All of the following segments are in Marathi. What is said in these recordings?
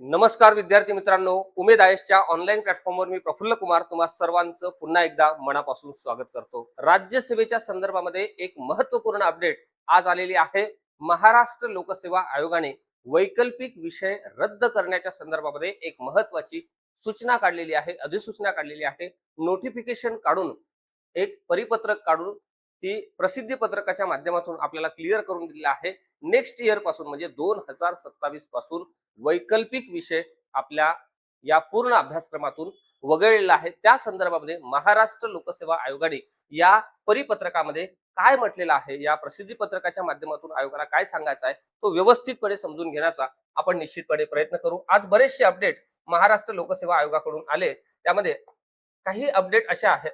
नमस्कार विद्यार्थी मित्रांनो, उमेद आयएसच्या ऑनलाईन प्लॅटफॉर्मवर मी प्रफुल्ल कुमार तुम्हा सर्वांचं पुन्हा एकदा मनापासून स्वागत करतो। राज्यसेवेच्या संदर्भामध्ये एक महत्त्वपूर्ण अपडेट आज आलेली आहे। महाराष्ट्र लोकसेवा आयोगाने वैकल्पिक विषय रद्द करण्याच्या संदर्भामध्ये एक महत्त्वाची सूचना काढलेली आहे, अधिसूचना काढलेली आहे। नोटिफिकेशन काढून एक परिपत्रक काढून ती प्रसिद्धी पत्रकाच्या माध्यमातून आपल्याला क्लिअर करून दिलेला आहे। नेक्स्ट इयर पासून म्हणजे 2027 पासून वैकल्पिक विषय आपल्या या पूर्ण अभ्यासक्रमातून वगळलेला आहे। त्या संदर्भामध्ये महाराष्ट्र लोकसेवा आयोगाने या परिपत्रकामध्ये काय म्हटलेलं आहे, या प्रसिद्धी पत्रकाच्या माध्यमातून आयोगाला काय सांगायचं आहे तो व्यवस्थितपणे समजून घेण्याचा आपण निश्चितपणे प्रयत्न करू। आज बरेचसे अपडेट महाराष्ट्र लोकसेवा आयोगाकडून आले, त्यामध्ये काही अपडेट असे आहेत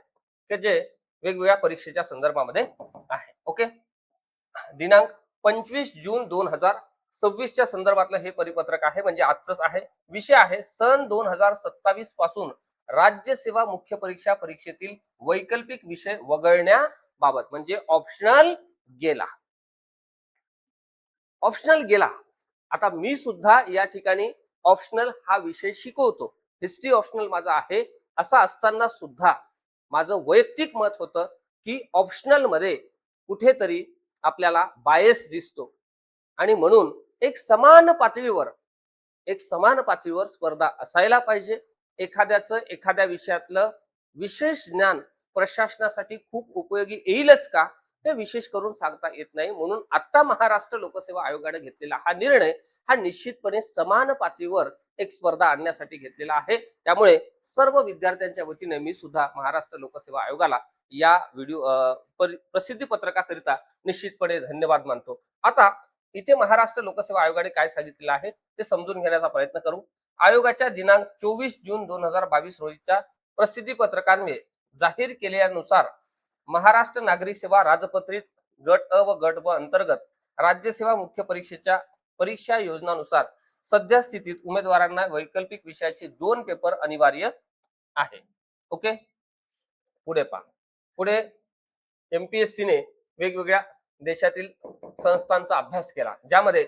की जे वेगवेगळ्या परीक्षेच्या संदर्भामध्ये आहे। ओके, दिनांक 25 जून 2026 च्या संदर्भातलं हे परिपत्रक आहे, म्हणजे आजच आहे। विषय आहे सन 2027 पासून राज्यसेवा मुख्य परीक्षा परीक्षेतील वैकल्पिक विषय वगळण्याबाबत, म्हणजे ऑप्शनल गेला। ऑप्शनल गेला। आता मी सुद्धा या ठिकाणी ऑप्शनल हा विषय शिकवतो, हिस्ट्री ऑप्शनल माझा आहे। असं असताना सुद्धा माझं वैयक्तिक मत होतं की ऑप्शनल मध्ये कुठेतरी आपल्याला बायस दिसतो आणि म्हणून एक समान पातळीवर स्पर्धा असायला पाहिजे। एखाद्या विषयातलं विशेष ज्ञान प्रशासनासाठी खूप उपयोगी येईलच का, हे विशेष करून सांगता येत नाही। म्हणून आता महाराष्ट्र लोकसेवा आयोगाने घेतलेला हा निर्णय हा निश्चितपणे समान पातळीवर एक स्पर्धा आणण्यासाठी घेतलेला आहे। त्यामुळे सर्व विद्यार्थ्यांच्या वतीने मी सुद्धा महाराष्ट्र लोकसेवा आयोगाला या प्रसिद्धी पत्रकाकरिता निश्चितपणे धन्यवाद मानतो। आता इथे महाराष्ट्र लोकसेवा आयोगाने काय सांगितलेलं आहे ते समजून घेण्याचा प्रयत्न करू। आयोगाच्या दिनांक 24 जून 2022 रोजीच्या प्रसिद्धी पत्रकाने जाहीर केल्यानुसार महाराष्ट्र नागरी सेवा राजपत्रित गट अ व गट ब अंतर्गत राज्यसेवा मुख्य परीक्षेच्या परीक्षा योजनानुसार सध्या स्थितीत उमेदवारांना वैकल्पिक विषयाचे 2 पेपर अनिवार्य आहे। ओके, पुढे पहा। पुढे MPSC ने वेगवेगळ्या देशातील संस्थांचा अभ्यास केला, ज्यामध्ये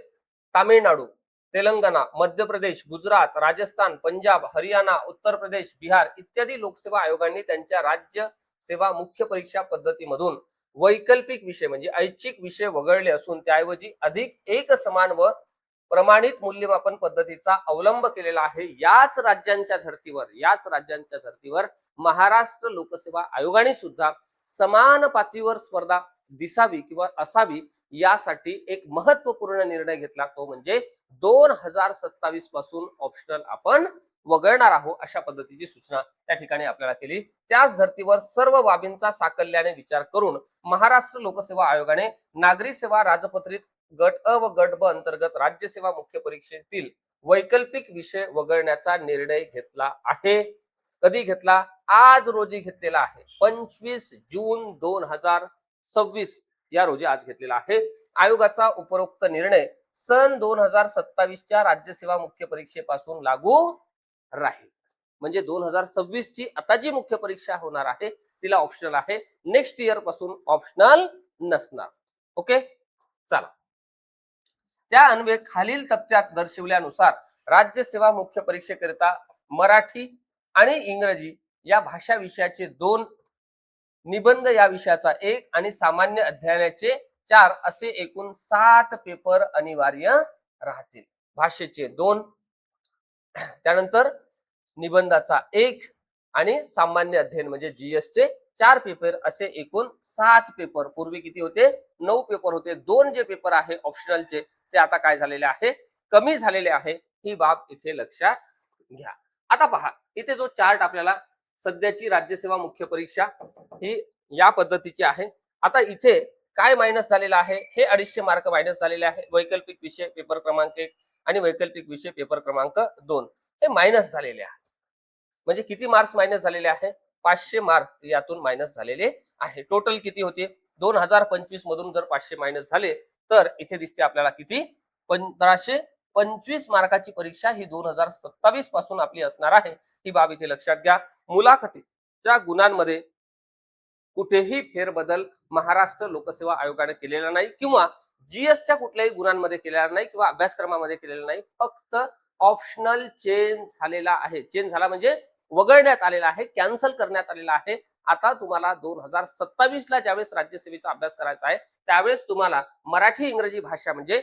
तामिळनाडू, तेलंगणा, मध्य प्रदेश, गुजरात, राजस्थान, पंजाब, हरियाणा, उत्तर प्रदेश, बिहार इत्यादी लोकसेवा आयोगांनी त्यांच्या राज्य सेवा मुख्य परीक्षा पद्धतीमधून वैकल्पिक विषय म्हणजे ऐच्छिक विषय वगळले असून त्याऐवजी अधिक एक समान व प्रमाणित मूल्यमापन पद्धतीचा अवलंब केलेला आहे। याच राज्यांच्या धर्तीवर महाराष्ट्र लोकसेवा आयोगाने सुद्धा समान पातळीवर स्पर्धा दिसावी किंवा असावी यासाठी एक महत्त्वपूर्ण निर्णय घेतला, तो म्हणजे 2027 पासून ऑप्शनल आपण वगळणार आहोत अशा पद्धतीची सूचना त्या ठिकाणी आपल्याला केली। त्याच धर्तीवर सर्व बाबींचा साकल्याने विचार करून महाराष्ट्र लोकसेवा आयोगाने नागरी सेवा राजपत्रित गट अ व गट ब अंतर्गत राज्यसेवा मुख्य परीक्षेतील वैकल्पिक विषय वगळण्याचा निर्णय घेतला आहे। कधी घेतला? आज रोजी घेतलेला आहे, 25 जून 2026 या रोजी आज घेतलेला आहे। आयोगाचा उपरोक्त निर्णय सन 2027 च्या राज्यसेवा मुख्य परीक्षेपासून लागू राहील, म्हणजे 2026 ची आता जी मुख्य परीक्षा होणार आहे तिला ऑप्शनल आहे, नेक्स्ट इयर पासून ऑप्शनल नसणार। ओके, चला। त्या अन्वये खालील तक्त्यात दर्शवल्यानुसार राज्यसेवा मुख्य परीक्षेकरिता मराठी आणि इंग्रजी या भाषा विषयाचे 2, निबंध या विषयाचा 1 आणि सामान्य अध्ययनाचे 4 असे एकूण 7 पेपर अनिवार्य राहतील। भाषेचे 2, त्यानंतर निबंधाचा 1 आणि सामान्य अध्ययन म्हणजे GS चे 4 पेपर असे एकूण 7 पेपर। पूर्वी किती होते? 9 पेपर होते। 2 जे पेपर आहे ऑप्शनलचे ते आता काय झालेले आहे? कमी झालेले आहे। ही बाब इथे लक्षात घ्या। आता पहा, इथे जो चार्ट आपल्याला सध्याची राज्यसेवा मुख्य परीक्षा ही या पद्धतीची आहे। आता इथे काय मायनस झालेला आहे? हे 250 मार्क मायनस झालेले आहे। वैकल्पिक विषय पेपर क्रमांक 1 आणि वैकल्पिक विषय पेपर क्रमांक 2 हे मायनस झालेले आहे। म्हणजे किती मार्क्स मायनस झालेले आहे? 500 मार्क यातून मायनस झालेले आहे। टोटल किती होते? 2025 मधून जर 500 मायनस झाले तर इथे दिसते आपल्याला किती? 1525 मार्काची परीक्षा ही 2027 पासून आपली असणार आहे। ही बाब इथे लक्षात घ्या। मुलाखतीच्या गुणांमध्ये कुठेही फेरबदल महाराष्ट्र लोकसेवा आयोगाने केलेला नाही किंवा GS च्या कुठल्याही गुणांमध्ये केलेला नाही किंवा अभ्यासक्रमामध्ये केलेला नाही। फक्त ऑप्शनल चेंज झालेला आहे. चेंज झाला म्हणजे वगळण्यात आलेला आहे, कॅन्सल करण्यात आलेला आहे. आता तुम्हाला 2027 ला ज्यावेळेस राज्यसेवेचा अभ्यास करायचा आहे त्यावेळेस तुम्हाला मराठी इंग्रजी भाषा म्हणजे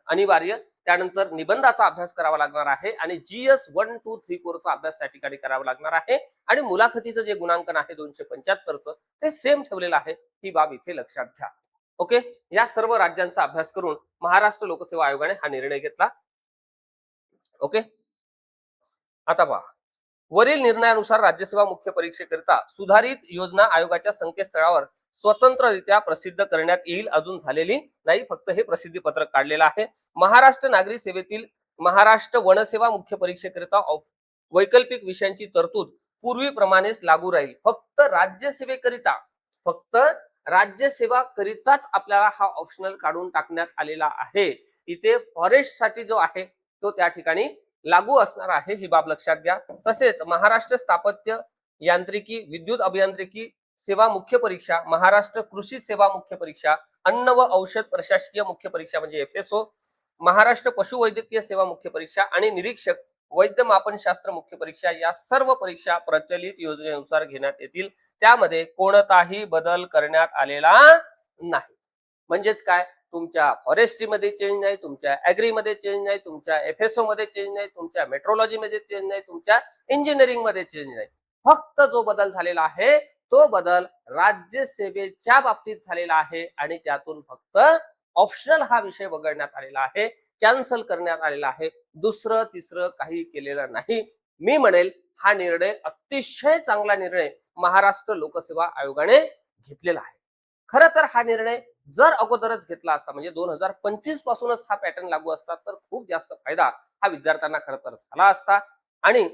अनिवार्य, त्यानंतर निबंधाचा अभ्यास करावा लागणार आहे आणि जीएस 1, 2, 3, 4 चा अभ्यास त्या ठिकाणी करावा लागणार आहे आणि मुलाखतीचं जे गुणांकन आहे 275चं ते सेम ठेवलेलं आहे. ही बाब इथे लक्षात घ्या. ओके, या सर्व राज्यांचा अभ्यास करून महाराष्ट्र लोकसेवा आयोगाने हा निर्णय घेतला. ओके, आता पहा, वरील निर्णयानुसार राज्यसेवा मुख्य परीक्षेकरिता सुधारित योजना आयोगाच्या संकेतस्थळावर स्वतंत्ररित्या प्रसिद्ध करण्यात येईल. अजून झालेली नाही, फक्त हे प्रसिद्धी पत्रक काढलेलं आहे. महाराष्ट्र नागरी सेवेतील महाराष्ट्र वनसेवा मुख्य परीक्षेकरिता वैकल्पिक विषयांची तरतूद पूर्वीप्रमाणेच लागू राहील. फक्त राज्यसेवा करिताच आपल्याला हा ऑप्शनल काढून टाकण्यात आलेला आहे. इथे फॉरेस्ट साठी जो आहे तो त्या ठिकाणी लागू असणार आहे, ही बाब लक्षात घ्या. तसेच महाराष्ट्र स्थापत्य यांत्रिकी विद्युत अभियांत्रिकी सेवा मुख्य परीक्षा, महाराष्ट्र कृषी सेवा मुख्य परीक्षा, अन्न व औषध प्रशासकीय मुख्य परीक्षा म्हणजे FSO, महाराष्ट्र पशुवैद्यकीय सेवा मुख्य परीक्षा आणि निरीक्षक वैद्यमापनशास्त्र मुख्य परीक्षा या सर्व परीक्षा प्रचलित योजनेनुसार घेण्यात येतील. त्यामध्ये कोणताही बदल करण्यात आलेला नाही. म्हणजेच काय, तुमच्या फॉरेस्ट्रीमध्ये चेंज नाही, तुमच्या ऍग्रीमध्ये चेंज नाही, तुमच्या FSO मध्ये चेंज नाही, तुमच्या मेट्रोलॉजी मध्ये चेंज नाही, तुमच्या इंजिनिअरिंग मध्ये चेंज नाही. फक्त जो बदल झालेला आहे तो बदल राज्यसेवेच्या बाबतीत झालेला आहे आणि त्यातून फक्त ऑप्शनल हा विषय वगळण्यात आलेला आहे, कॅन्सल करण्यात आलेला आहे. दुसरं तिसरं काही केलेलं नाही. मी म्हणेल हा निर्णय अतिशय चांगला निर्णय महाराष्ट्र लोकसेवा आयोगाने घेतलेला आहे. खरं तर हा निर्णय जर अगोदरच घेतला असता म्हणजे 2025 पासूनच हा पॅटर्न लागू असता तर खूप जास्त फायदा हा विद्यार्थ्यांना खरं तर झाला असता. आणि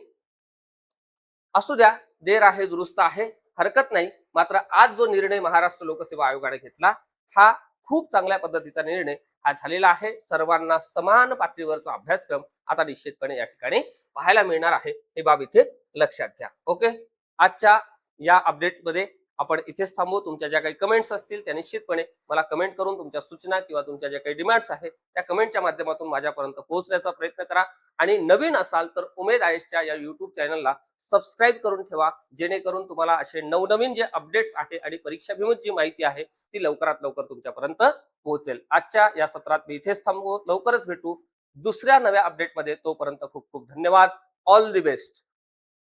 असू द्या, देर आहे दुरुस्त आहे, हरकत नाही. मात्र आज जो निर्णय महाराष्ट्र लोकसेवा आयोगाने घेतला हा खूप चांगल्या पद्धतीचा निर्णय हा झालेला आहे. सर्वांना समान पातळीवरचा अभ्यासक्रम आता निश्चितपणे या ठिकाणी पाहायला मिळणार आहे, हे बाब इथे लक्षात घ्या. ओके, आजच्या या अपडेटमध्ये आपण इथेच थांबू. तुमच्या ज्या काही कमेंट्स असतील त्या निश्चितपणे मला कमेंट करून तुमच्या सूचना किंवा तुमच्या ज्या काही डिमांड्स आहेत त्या कमेंटच्या माध्यमातून माझ्यापर्यंत पोहोचण्याचा प्रयत्न करा. आणि नवीन असाल तर उमेद आयएसच्या या युट्यूब चॅनलला सबस्क्राईब करून ठेवा, जेणेकरून तुम्हाला असे नवनवीन जे अपडेट्स आहे आणि परीक्षाभिमुख जी माहिती आहे ती लवकरात लवकर तुमच्यापर्यंत पोहोचेल. आजच्या या सत्रात मी इथेच थांबू. लवकरच भेटू दुसऱ्या नव्या अपडेटमध्ये. तोपर्यंत खूप खूप धन्यवाद. All the best.